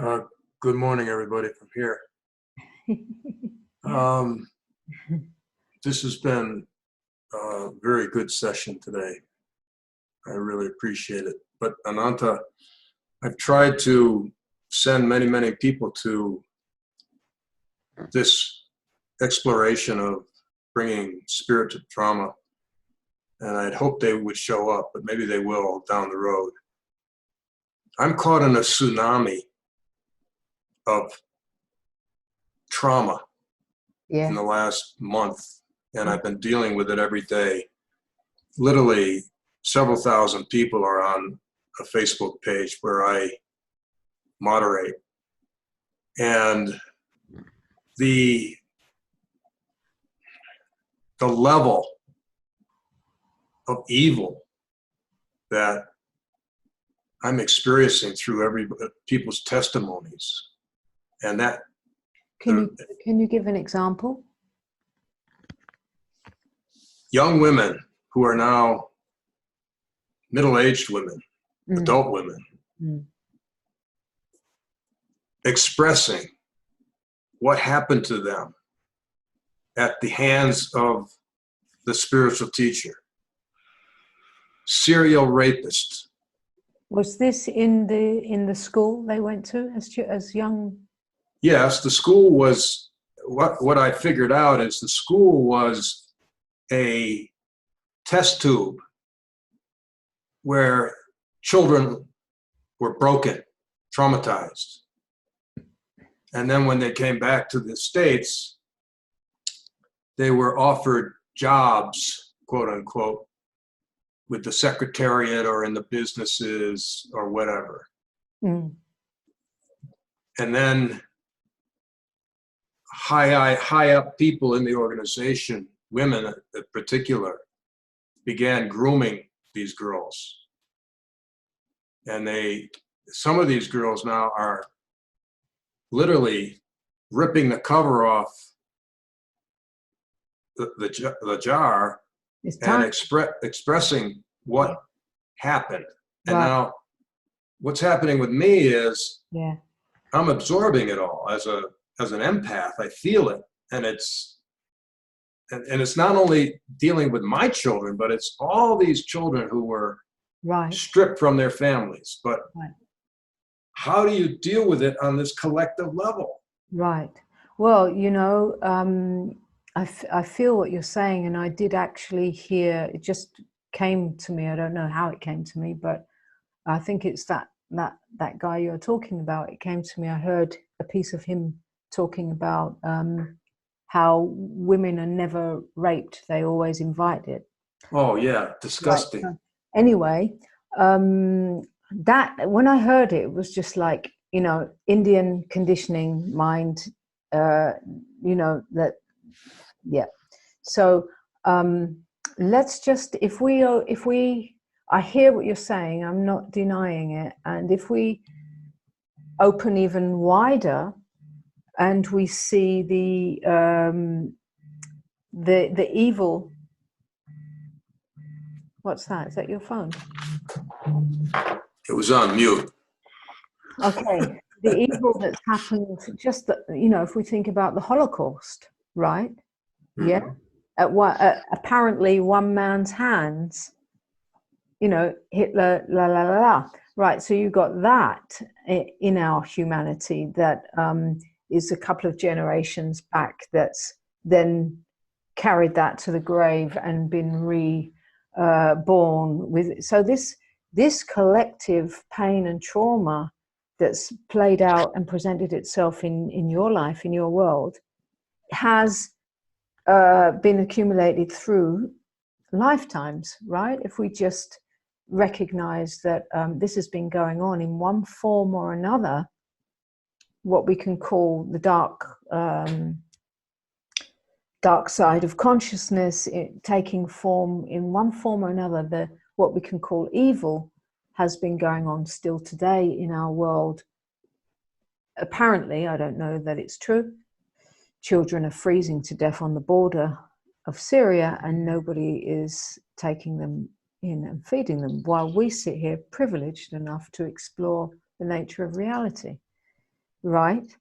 Uh, Good morning, everybody from here. Um, this has been a very good session today. I really appreciate it. But Ananta, I've tried to send many people to this exploration of bringing spirit to trauma, and I'd hoped they would show up, but maybe they will down the road. I'm caught in a tsunami of trauma in the last month, and I've been dealing with it every day. Literally, several thousand people are on a Facebook page where I moderate. And the level of evil that I'm experiencing through people's testimonies, and that can you give an example? Young women who are now middle-aged women, adult women, expressing what happened to them at the hands of the spiritual teacher. Serial rapists. Was this in the school they went to as young? Yes, the school was, what I figured out is the school was a test tube where children were broken, traumatized. And then when they came back to the States, they were offered jobs, quote unquote, with the secretariat or in the businesses or whatever. And then high up people in the organization, women in particular, began grooming these girls. And some of these girls now are literally ripping the cover off the jar and expressing what happened. And now what's happening with me is I'm absorbing it all as an empath. I feel it, and it's not only dealing with my children, but it's all these children who were stripped from their families. But how do you deal with it on this collective level? Right. Well, you know, I feel what you're saying, and I did actually hear, it just came to me. I don't know how it came to me, but I think it's that guy you're talking about. It came to me. I heard a piece of him talking about how women are never raped; they always invite it. Oh yeah, disgusting. Right. Anyway, that when I heard it, it was just like, you know, Indian conditioning mind. You know that. Yeah. So let's just, if we, I hear what you're saying, I'm not denying it. And if we open even wider and we see the evil, what's that? Is that your phone? It was on mute. Okay. The evil that's happened, just that, you know, if we think about the Holocaust, right? Yeah. Apparently one man's hands, you know, Hitler, right. So you got that in our humanity that is a couple of generations back, that's then carried that to the grave and been reborn with. So this collective pain and trauma that's played out and presented itself in your life, in your world, has been accumulated through lifetimes, right? If we just recognize that this has been going on in one form or another, what we can call the dark side of consciousness, taking form in one form or another, what we can call evil has been going on still today in our world. Apparently, I don't know that it's true. Children are freezing to death on the border of Syria, and nobody is taking them in and feeding them, while we sit here privileged enough to explore the nature of reality. right?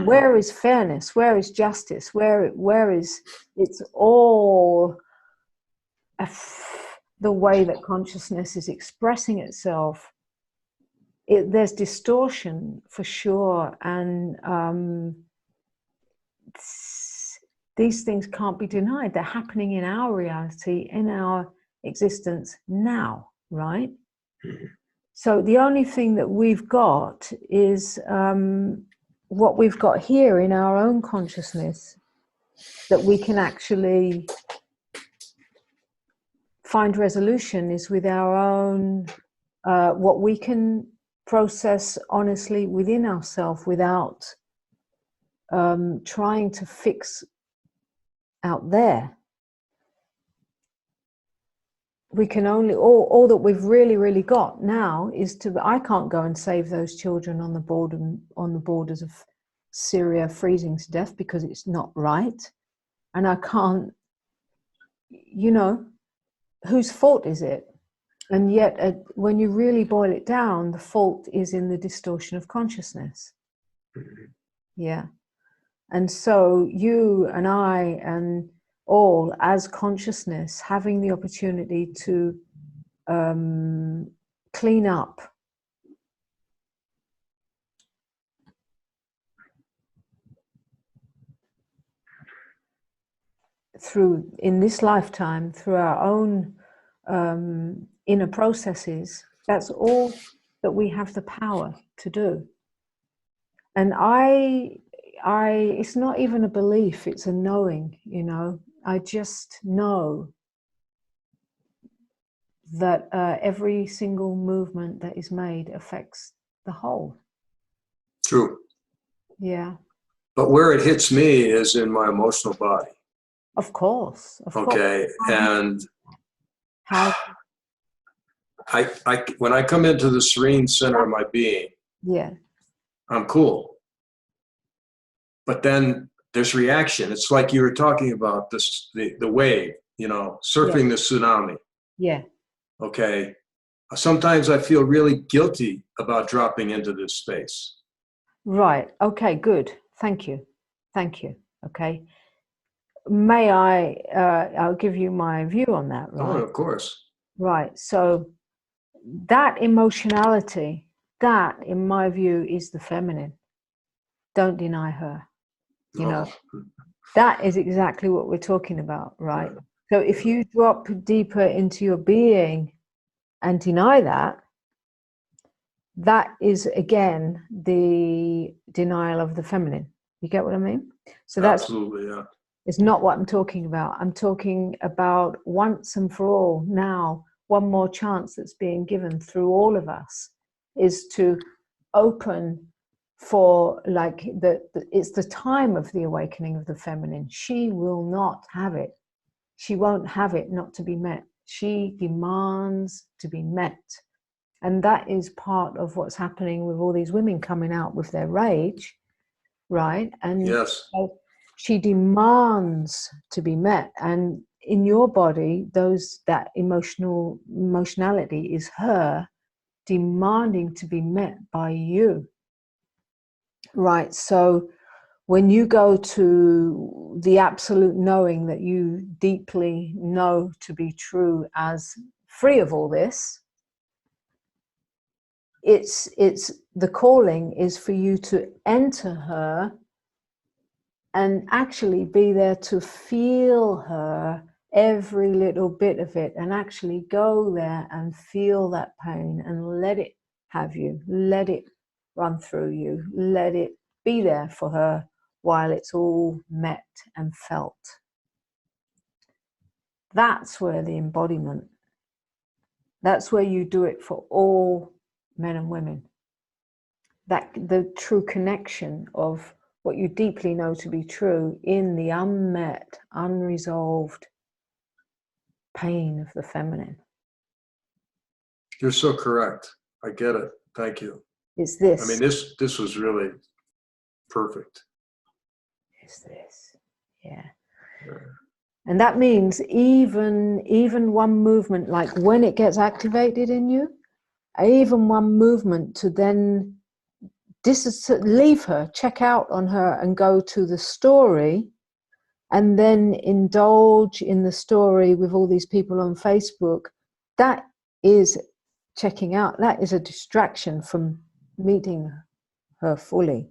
Where is fairness? Where is justice? Where is, it's all the way that consciousness is expressing itself. There's distortion for sure, and these things can't be denied. They're happening in our reality, in our existence now, right? So the only thing that we've got is what we've got here in our own consciousness, that we can actually find resolution is with our own, what we can process honestly within ourselves without trying to fix out there. We can only, all that we've really got now is to, I can't go and save those children on the borders of Syria freezing to death, because it's not right. And I can't, you know, whose fault is it? And yet, when you really boil it down, the fault is in the distortion of consciousness. Yeah. And so you and I and all as consciousness having the opportunity to clean up through, in this lifetime, through our own inner processes, that's all that we have the power to do. And it's not even a belief, it's a knowing, you know. I just know that every single movement that is made affects the whole. True. Yeah. But where it hits me is in my emotional body. Of course. Okay. And how? When I come into the serene center of my being, yeah, I'm cool. But then there's reaction. It's like you were talking about this, the wave, you know, surfing the tsunami. Yeah. Okay. Sometimes I feel really guilty about dropping into this space. Right. Okay, good. Thank you. Thank you. Okay. May I'll give you my view on that, right? Oh, of course. Right. So that emotionality, that, in my view, is the feminine. Don't deny her. You know, that is exactly what we're talking about, right? So if you drop deeper into your being and deny that, that is, again, the denial of the feminine. You get what I mean? So that's absolutely, yeah. It's not what I'm talking about. I'm talking about once and for all now, one more chance that's being given through all of us is to open for, like, it's the time of the awakening of the feminine. She will not have it. She won't have it not to be met. She demands to be met. And that is part of what's happening with all these women coming out with their rage, right? And yes. She demands to be met. And in your body, that emotionality is her demanding to be met by you. Right. So when you go to the absolute knowing that you deeply know to be true as free of all this, it's the calling is for you to enter her and actually be there to feel her, every little bit of it, and actually go there and feel that pain and let it have you, let it run through you, let it be there for her while it's all met and felt. That's where the embodiment, that's where you do it for all men and women. That the true connection of what you deeply know to be true in the unmet, unresolved pain of the feminine. You're so correct. I get it. Thank you. It's this. I mean, this was really perfect. It's this. Yeah. And that means even one movement, like when it gets activated in you, even one movement to then leave her, check out on her, and go to the story, and then indulge in the story with all these people on Facebook, that is checking out. That is a distraction from meeting her fully.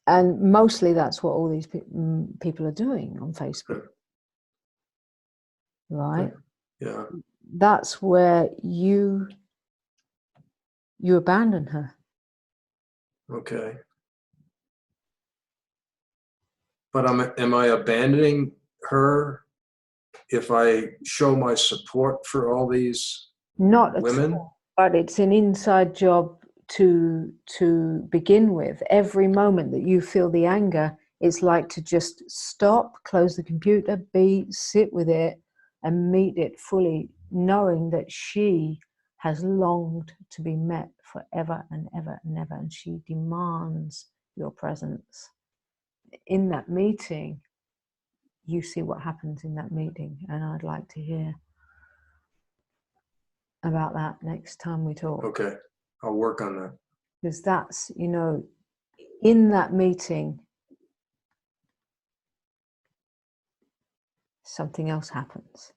And mostly that's what all these people are doing on Facebook. Right? Yeah. That's where you abandon her. Okay. But am I abandoning her if I show my support for all these women? At all, but it's an inside job to begin with. Every moment that you feel the anger, it's like to just stop, close the computer, sit with it, and meet it fully, knowing that she has longed to be met forever and ever and ever, and she demands your presence. In that meeting, you see what happens in that meeting, and I'd like to hear about that next time we talk. Okay, I'll work on that. Because that's, you know, in that meeting, something else happens.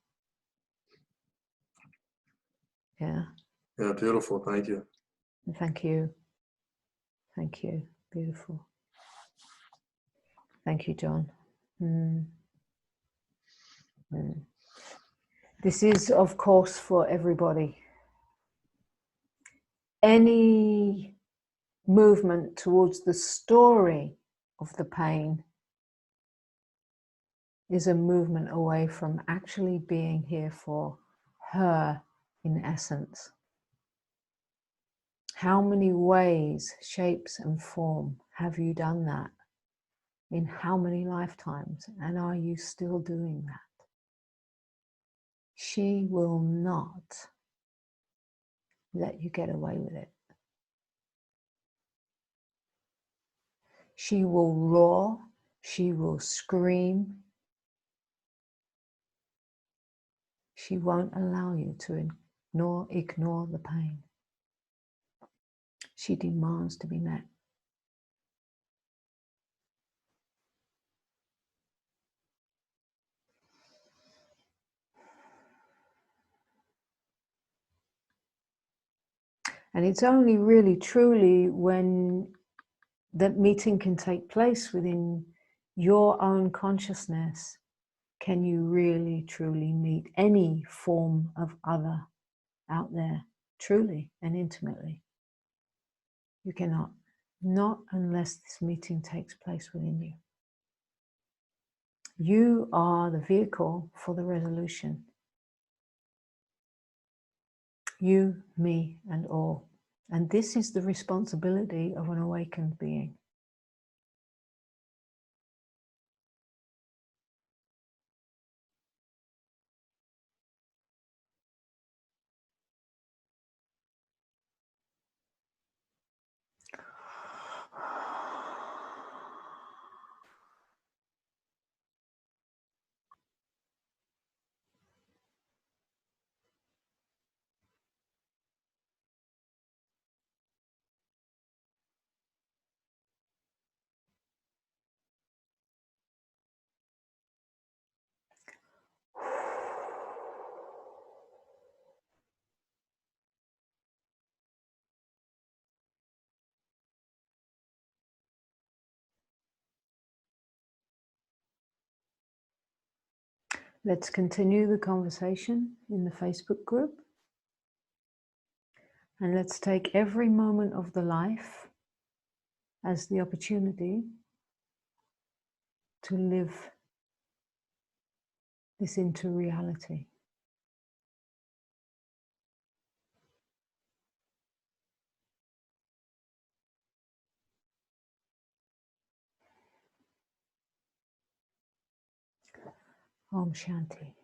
Yeah. Yeah, beautiful. Thank you. Thank you. Thank you. Beautiful. Thank you, John. This is, of course, for everybody. Any movement towards the story of the pain is a movement away from actually being here for her in essence. How many ways, shapes, and form have you done that? In how many lifetimes? And are you still doing that? She will not let you get away with it. She will roar, she will scream. She won't allow you to ignore the pain. She demands to be met. And it's only really truly when that meeting can take place within your own consciousness can you really truly meet any form of other out there, truly and intimately. You cannot, not unless this meeting takes place within you. You are the vehicle for the resolution. You, me, and all. And this is the responsibility of an awakened being. Let's continue the conversation in the Facebook group. And let's take every moment of the life as the opportunity to live this into reality. Om Shanti.